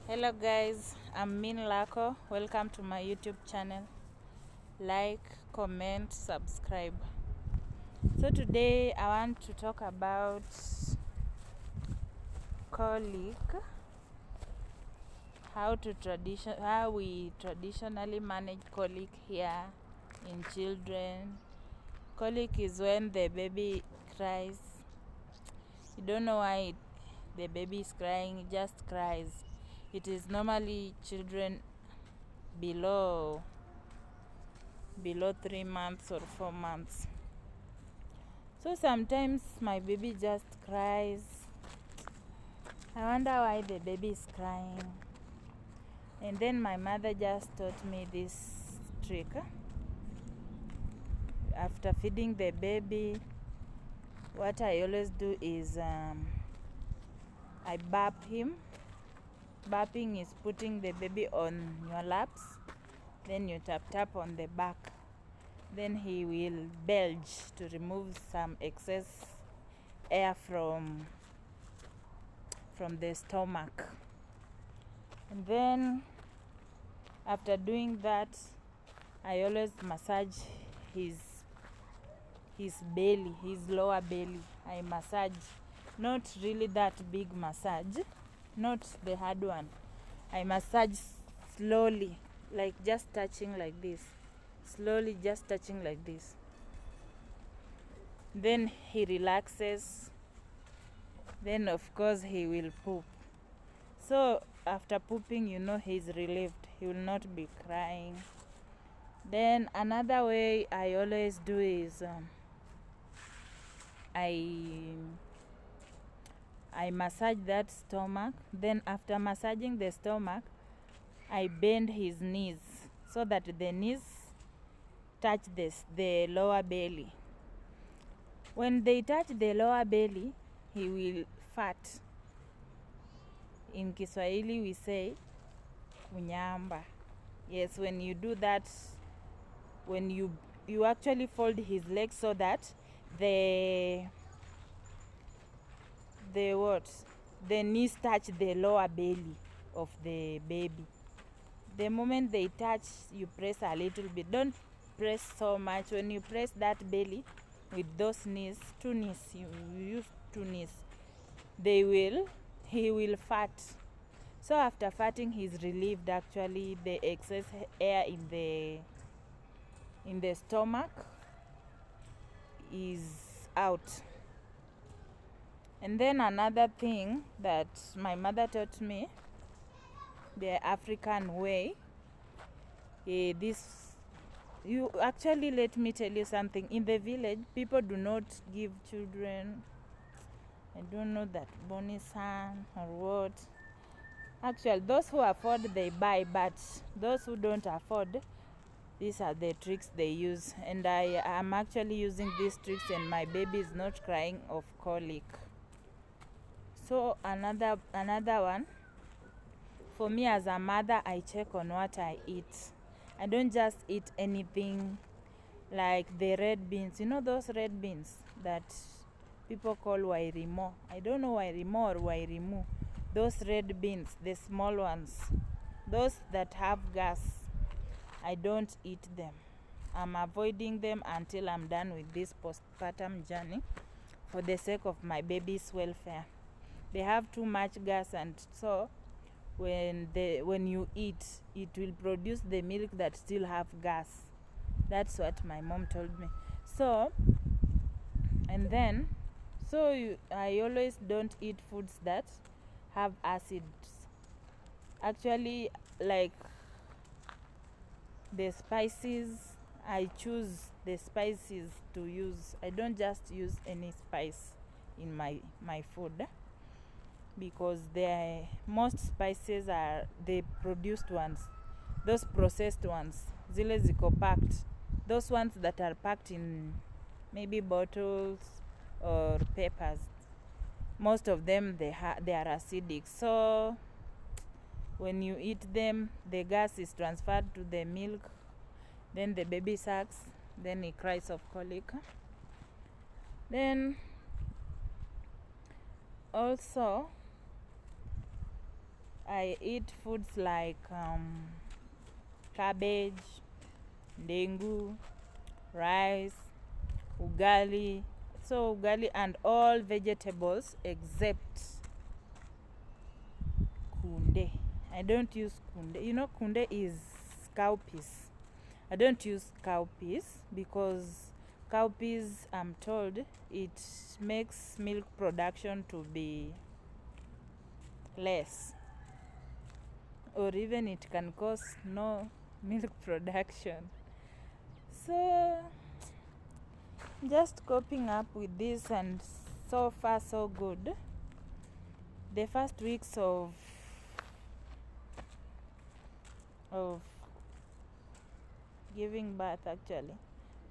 Hello guys, I'm Min Lako. Welcome to my YouTube channel. Like, comment, subscribe. So today I want to talk about colic, how we traditionally manage colic here in children. Colic is when the baby cries. You don't know why the baby is crying, it just cries. It is normally children below 3 months or 4 months. So sometimes my baby just cries. I wonder why the baby is crying. And then my mother just taught me this trick. After feeding the baby, what I always do is I burp him. Burping is putting the baby on your laps, then you tap on the back. Then he will belch to remove some excess air from the stomach. And then after doing that, I always massage his belly, his lower belly. I massage, not really that big massage, not the hard one. I massage slowly, like just touching like this, slowly just touching like this. Then he relaxes. Then of course he will poop. So after pooping, he's relieved. He will not be crying. Then another way I always do is I massage that stomach. Then after massaging the stomach, I bend his knees so that the knees touch the lower belly. When they touch the lower belly, he will fart. In Kiswahili we say kunyamba. Yes, when you do that, when you actually fold his legs so that the knees touch the lower belly of the baby. The moment they touch, you press a little bit. Don't press so much. When you press that belly with those knees, two knees, you use two knees, he will fart. So after farting, he's relieved. Actually, the excess air in the stomach is out. And then another thing that my mother taught me, the African way, let me tell you something. In the village, people do not give children, I don't know, that bonisan or what. Actually, those who afford, they buy, but those who don't afford, these are the tricks they use. And I am actually using these tricks, and my baby is not crying of colic. So another one, for me as a mother, I check on what I eat. I don't just eat anything, like the red beans. You know those red beans that people call wairimo? I don't know wairimo or wairimu. Those red beans, the small ones, those that have gas, I don't eat them. I'm avoiding them until I'm done with this postpartum journey, for the sake of my baby's welfare. They have too much gas, and so when you eat, it will produce the milk that still have gas. That's what my mom told me. So, and then, I always don't eat foods that have acids. Actually, like the spices, I choose the spices to use. I don't just use any spice in my food, because most spices are the produced ones, those processed ones, zile ziko packed, those ones that are packed in maybe bottles or papers. Most of them, they are acidic. So when you eat them, the gas is transferred to the milk, then the baby sucks, then he cries of colic. Then also I eat foods like cabbage, dengu, rice, ugali. So ugali and all vegetables except kunde. I don't use kunde. You know, kunde is cowpeas. I don't use cowpeas because cowpeas, I'm told, it makes milk production to be less, or even it can cause no milk production. So just coping up with this, and so far so good. The first weeks of giving birth, actually,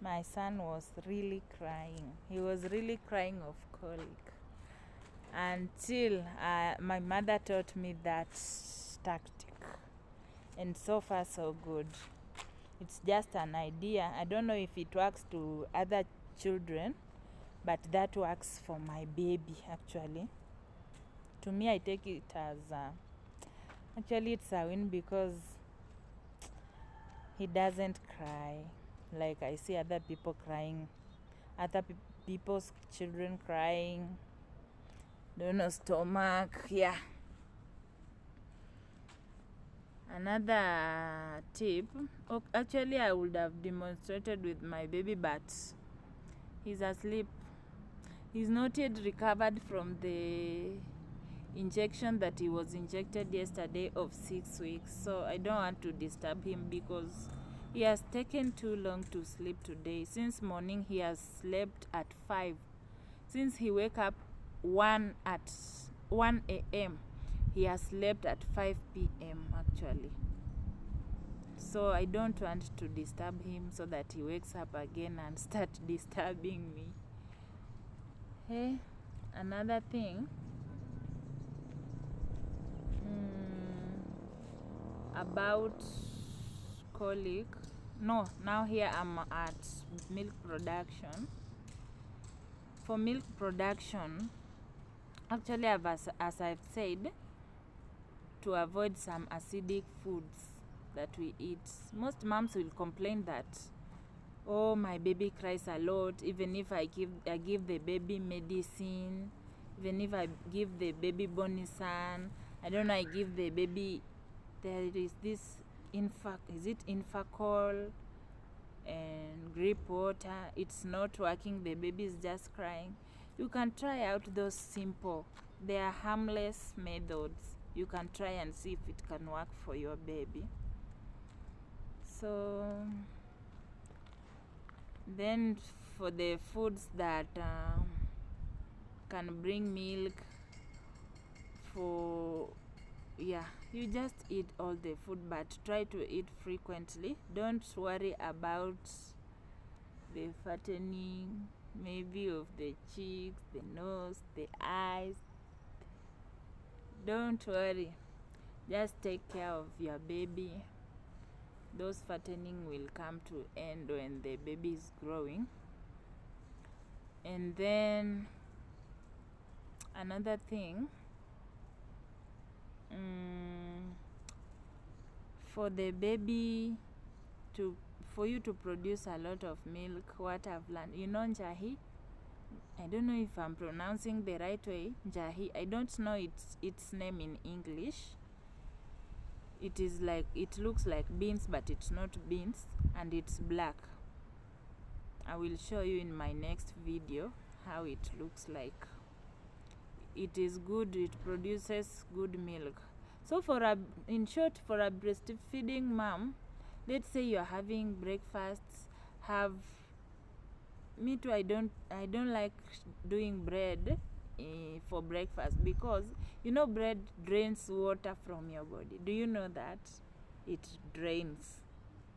my son was really crying. He was really crying of colic until my mother taught me that tactic, and so far so good. It's just an idea. I don't know if it works to other children, but that works for my baby. Actually, to me, I take it as actually it's a win because he doesn't cry like I see other people crying, other people's children crying, don't know, stomach. Yeah. Another tip, actually I would have demonstrated with my baby, but he's asleep. He's not yet recovered from the injection that he was injected yesterday of 6 weeks, so I don't want to disturb him because he has taken too long to sleep today. Since morning he has slept at 5. Since he wake up 1 a.m. he has slept at 5 p.m. actually. So I don't want to disturb him so that he wakes up again and start disturbing me. Hey, another thing, about colic. No, now here I'm at milk production. For milk production, actually, as I've said, to avoid some acidic foods that we eat. Most moms will complain that, oh, my baby cries a lot, even if I give the baby medicine, even if I give the baby Bonisan, I don't know, I give the baby, there is this Infacol and grip water, it's not working, the baby is just crying. You can try out those simple, they are harmless methods. You can try and see if it can work for your baby. So then for the foods that can bring milk, you just eat all the food, but try to eat frequently. Don't worry about the fattening, maybe of the cheeks, the nose, the eyes. Don't worry, just take care of your baby. Those fattening will come to end when the baby is growing. And then another thing, for the baby for you to produce a lot of milk, what I've learned, you know, njahi, I don't know if I'm pronouncing the right way. Njahi, I don't know its name in English. It is like, it looks like beans, but it's not beans, and it's black. I will show you in my next video how it looks like. It is good, it produces good milk. So in short, for a breastfeeding mom, let's say you're having breakfast, me too, I don't like doing bread for breakfast, because you know bread drains water from your body. Do you know that? It drains.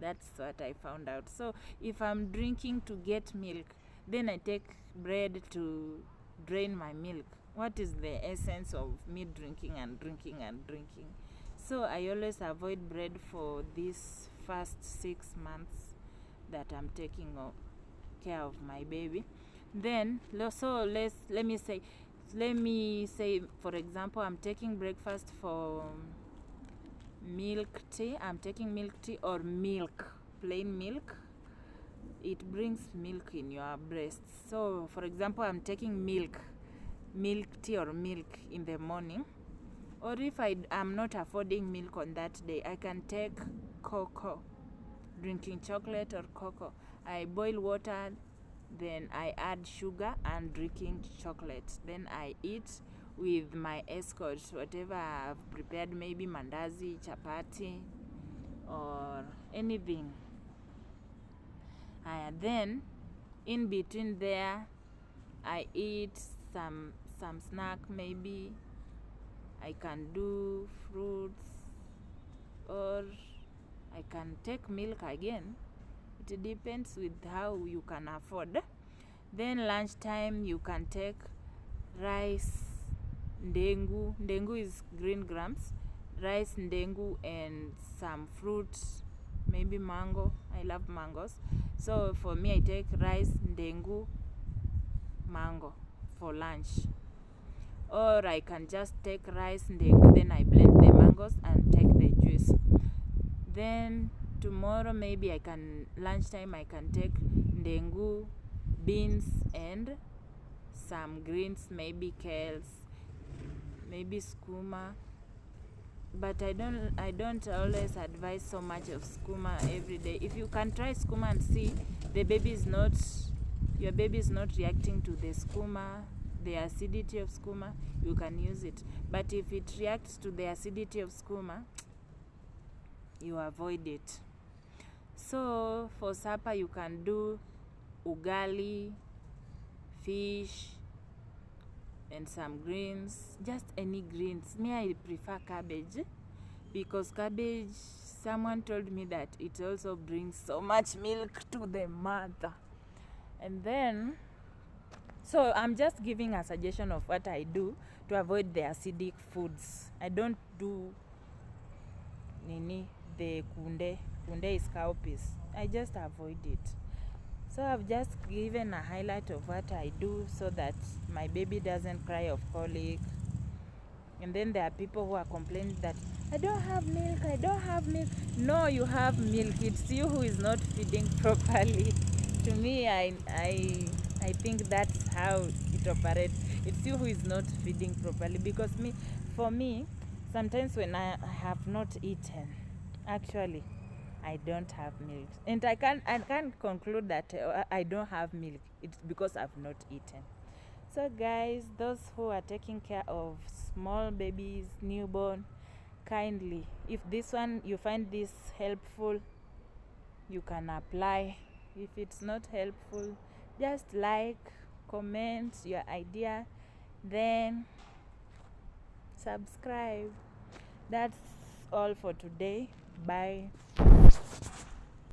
That's what I found out. So if I'm drinking to get milk, then I take bread to drain my milk. What is the essence of me drinking and drinking and drinking? So I always avoid bread for these first 6 months that I'm taking care of my baby. Then so let me say, for example, I'm taking breakfast for milk tea. I'm taking milk tea or milk, plain milk. It brings milk in your breasts. So for example, I'm taking milk tea or milk in the morning. Or if I'm not affording milk on that day, I can take cocoa, drinking chocolate or cocoa. I boil water, then I add sugar and drinking chocolate. Then I eat with my escort, whatever I've prepared, maybe mandazi, chapati, or anything. Then in between there, I eat some snack. Maybe I can do fruits, or I can take milk again. It depends with how you can afford. Then lunchtime you can take rice, ndengu. Ndengu is green grams. Rice, ndengu, and some fruits, maybe mango. I love mangoes. So for me, I take rice, ndengu, mango for lunch. Or I can just take rice, ndengu, then I blend the mangoes and take the juice. Then tomorrow maybe lunchtime I can take ndengu, beans, and some greens, maybe kales, maybe skuma. But I don't always advise so much of skuma every day. If you can try skuma and see your baby is not reacting to the skuma, the acidity of skuma, you can use it. But if it reacts to the acidity of skuma, you avoid it. So for supper you can do ugali, fish, and some greens, just any greens. Me, I prefer cabbage, because cabbage, someone told me that it also brings so much milk to the mother. And then, so I'm just giving a suggestion of what I do to avoid the acidic foods. I don't do the kunde is cowpeas. I just avoid it. So I've just given a highlight of what I do so that my baby doesn't cry of colic. And then there are people who are complaining that I don't have milk. No, you have milk. It's you who is not feeding properly. To me, I think that's how it operates. It's you who is not feeding properly, because for me, sometimes when I have not eaten, actually, I don't have milk, and I can't conclude that I don't have milk. It's because I've not eaten. So guys, those who are taking care of small babies, newborn, kindly, if you find this helpful, you can apply. If it's not helpful, just like, comment your idea, then subscribe. That's all for today. Bye.